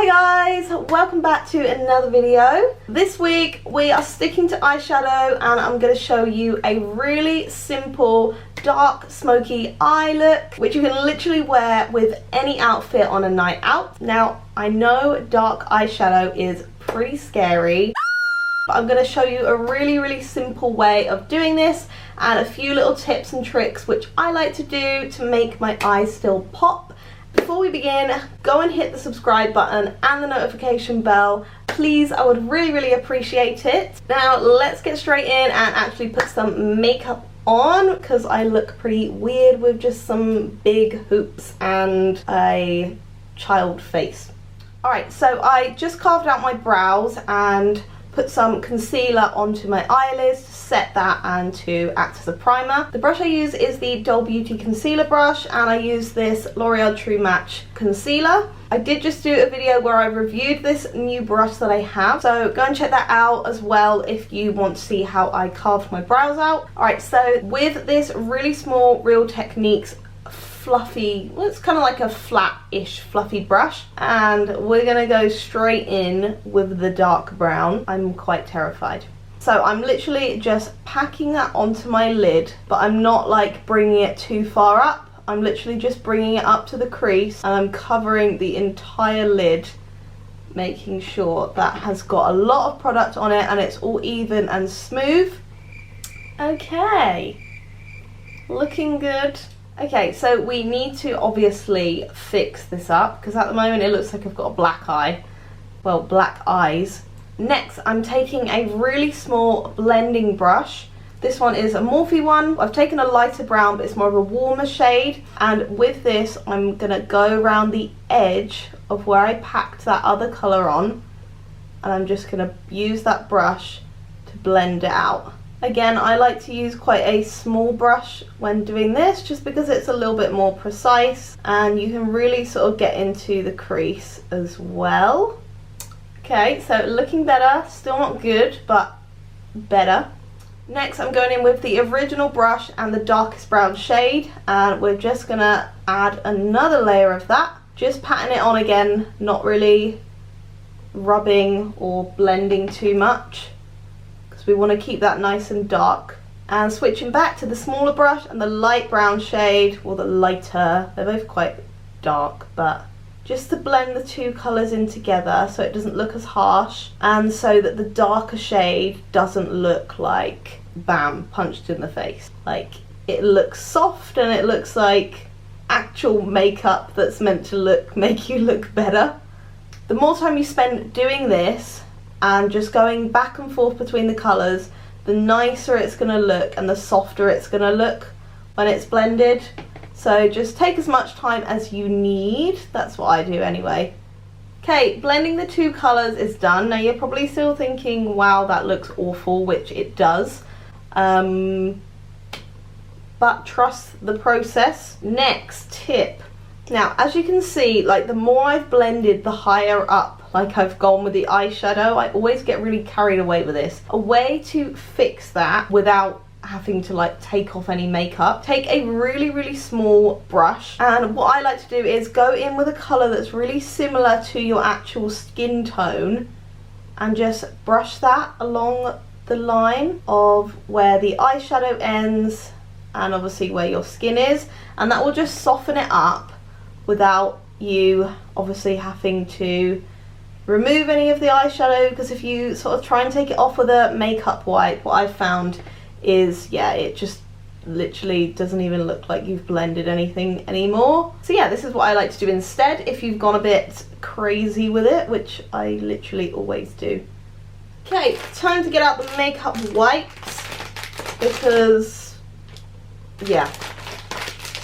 Hi guys, welcome back to another video. This week we are sticking to eyeshadow and I'm going to show you a really simple dark smoky eye look which you can literally wear with any outfit on a night out. Now I know dark eyeshadow is pretty scary, but I'm going to show you a really simple way of doing this and a few little tips and tricks which I like to do to make my eyes still pop. Before we begin, go and hit the subscribe button and the notification bell. Please, I would really appreciate it. Now let's get straight in and actually put some makeup on because I look pretty weird with just some big hoops and a child face. Alright, so I just carved out my brows and put some concealer onto my eyelids to set that and to act as a primer. The brush I use is the Doll Beauty concealer brush and I use this L'Oreal True Match concealer. I did just do a video where I reviewed this new brush that I have, so go and check that out as well if you want to see how I carved my brows out. Alright, so with this really small Real Techniques fluffy, well, it's kind of like a flat-ish fluffy brush, and we're gonna go straight in with the dark brown. I'm quite terrified. So I'm literally just packing that onto my lid, but I'm not like bringing it too far up. I'm literally just bringing it up to the crease and I'm covering the entire lid, making sure that has got a lot of product on it and it's all even and smooth. Okay, looking good. Okay, so we need to obviously fix this up because at the moment it looks like I've got a black eye. Well, black eyes. Next, I'm taking a really small blending brush. This one is a Morphe one. I've taken a lighter brown, but it's more of a warmer shade. And with this, I'm going to go around the edge of where I packed that other colour on. And I'm just going to use that brush to blend it out. Again, I like to use quite a small brush when doing this just because it's a little bit more precise and you can really sort of get into the crease as well. Okay, so looking better, still not good, but better. Next, I'm going in with the original brush and the darkest brown shade and we're just going to add another layer of that. Just patting it on again, not really rubbing or blending too much. We want to keep that nice and dark. And switching back to the smaller brush and the light brown shade, or the lighter, they're both quite dark, but just to blend the two colours in together so it doesn't look as harsh and so that the darker shade doesn't look like bam, punched in the face. Like, it looks soft and it looks like actual makeup that's meant to make you look better. The more time you spend doing this and just going back and forth between the colours, the nicer it's going to look and the softer it's going to look when it's blended. So just take as much time as you need. That's what I do anyway. Okay, blending the two colours is done. Now you're probably still thinking, wow, that looks awful, which it does. But trust the process. Next tip. Now, as you can see, like the more I've blended, the higher up like I've gone with the eyeshadow. I always get really carried away with this. A way to fix that without having to like take off any makeup, take a really small brush, and what I like to do is go in with a colour that's really similar to your actual skin tone and just brush that along the line of where the eyeshadow ends and obviously where your skin is, and that will just soften it up without you obviously having to remove any of the eyeshadow, because if you sort of try and take it off with a makeup wipe, what I've found is, yeah, it just literally doesn't even look like you've blended anything anymore. So yeah, this is what I like to do instead if you've gone a bit crazy with it, which I literally always do. Okay, time to get out the makeup wipes because, yeah.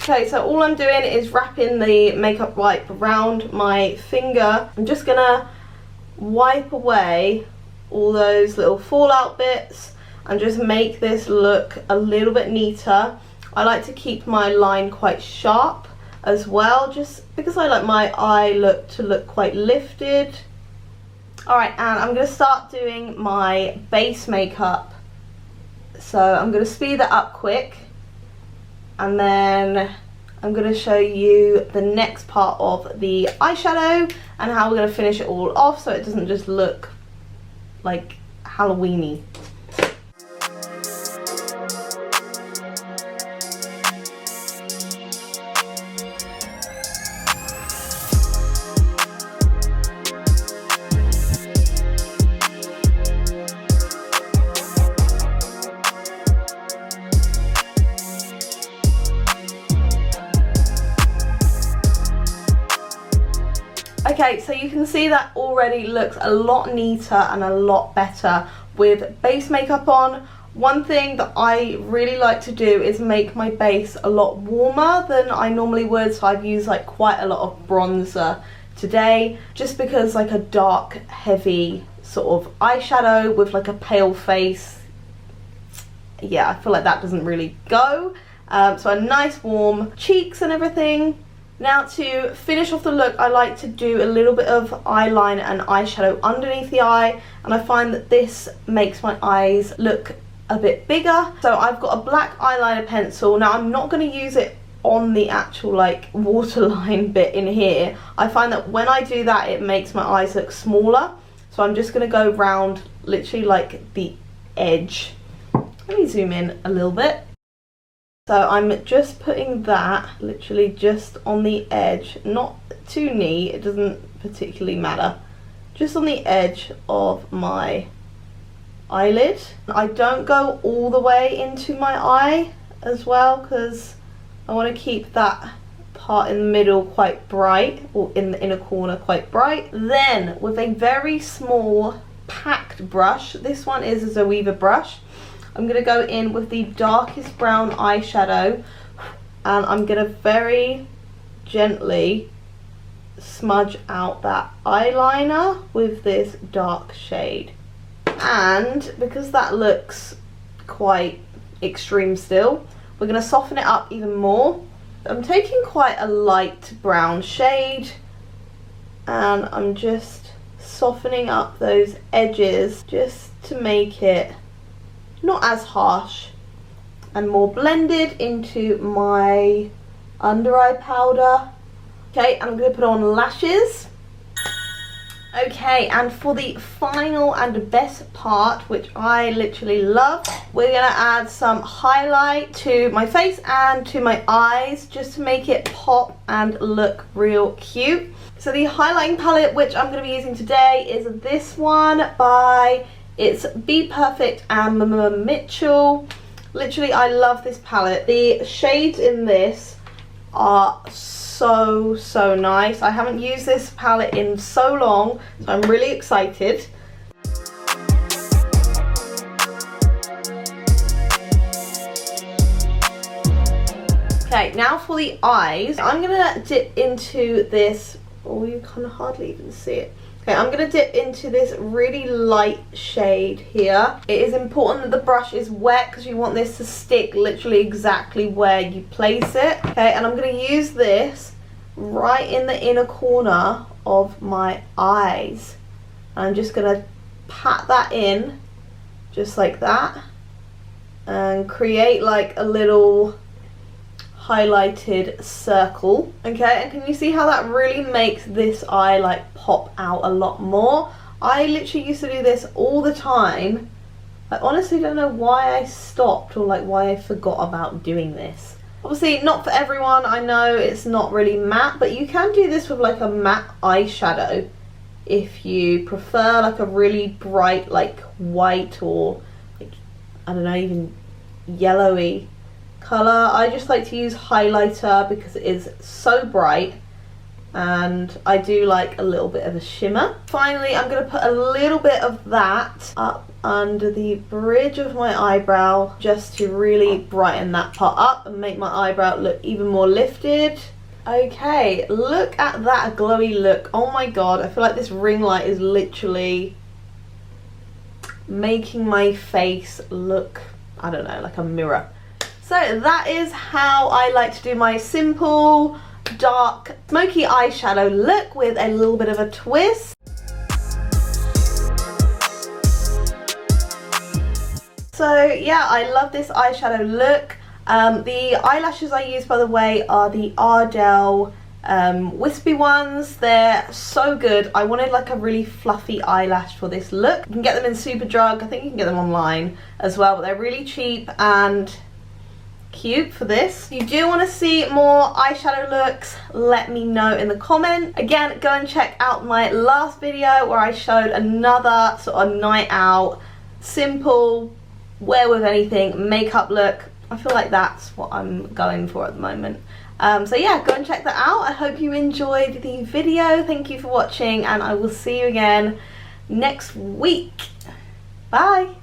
Okay, so all I'm doing is wrapping the makeup wipe around my finger. I'm just gonna wipe away all those little fallout bits and just make this look a little bit neater. I like to keep my line quite sharp as well, just because I like my eye look to look quite lifted. Alright, and I'm going to start doing my base makeup. So I'm going to speed that up quick and then I'm going to show you the next part of the eyeshadow and how we're going to finish it all off so it doesn't just look like Halloween-y. Okay, so you can see that already looks a lot neater and a lot better with base makeup on. One thing that I really like to do is make my base a lot warmer than I normally would, so I've used like quite a lot of bronzer today, just because like a dark, heavy sort of eyeshadow with like a pale face, yeah, I feel like that doesn't really go. So a nice warm cheeks and everything. Now to finish off the look, I like to do a little bit of eyeliner and eyeshadow underneath the eye, and I find that this makes my eyes look a bit bigger. So I've got a black eyeliner pencil. Now I'm not going to use it on the actual like waterline bit in here. I find that when I do that it makes my eyes look smaller, so I'm just going to go round literally like the edge. Let me zoom in a little bit. So I'm just putting that literally just on the edge, not too neat, it doesn't particularly matter, just on the edge of my eyelid. I don't go all the way into my eye as well, because I want to keep that part in the middle quite bright, or in the inner corner quite bright. Then with a very small packed brush, this one is a Zoeva brush, I'm going to go in with the darkest brown eyeshadow, and I'm going to very gently smudge out that eyeliner with this dark shade. And because that looks quite extreme still, we're going to soften it up even more. I'm taking quite a light brown shade, and I'm just softening up those edges just to make it not as harsh and more blended into my under eye powder. Okay, and I'm going to put on lashes. Okay, and for the final and best part, which I literally love, we're going to add some highlight to my face and to my eyes just to make it pop and look real cute. So the highlighting palette which I'm going to be using today is this one by It's Be Perfect and Mitchell. Literally, I love this palette. The shades in this are so nice. I haven't used this palette in so long, so I'm really excited. Okay, now for the eyes. I'm gonna dip into this, oh, you kind of hardly even see it. Okay, I'm going to dip into this really light shade here. It is important that the brush is wet because you want this to stick literally exactly where you place it. Okay, and I'm going to use this right in the inner corner of my eyes. I'm just going to pat that in just like that and create like a little highlighted circle. Okay, and can you see how that really makes this eye like pop out a lot more? I literally used to do this all the time. I honestly don't know why I stopped, or like why I forgot about doing this. Obviously not for everyone, I know it's not really matte, but you can do this with like a matte eyeshadow if you prefer like a really bright like white or like, I don't know, even yellowy colour. I just like to use highlighter because it is so bright, and I do like a little bit of a shimmer. Finally, I'm going to put a little bit of that up under the bridge of my eyebrow just to really brighten that part up and make my eyebrow look even more lifted. Okay, look at that glowy look. Oh my god, I feel like this ring light is literally making my face look, I don't know, like a mirror. So that is how I like to do my simple, dark, smoky eyeshadow look with a little bit of a twist. So yeah, I love this eyeshadow look. The eyelashes I use, by the way, are the Ardell wispy ones. They're so good. I wanted like a really fluffy eyelash for this look. You can get them in Superdrug. I think you can get them online as well, but they're really cheap and cute for this. If you do want to see more eyeshadow looks, let me know in the comment. Again, go and check out my last video where I showed another sort of night out, simple, wear with anything makeup look. I feel like that's what I'm going for at the moment. So yeah, go and check that out. I hope you enjoyed the video. Thank you for watching, and I will see you again next week. Bye.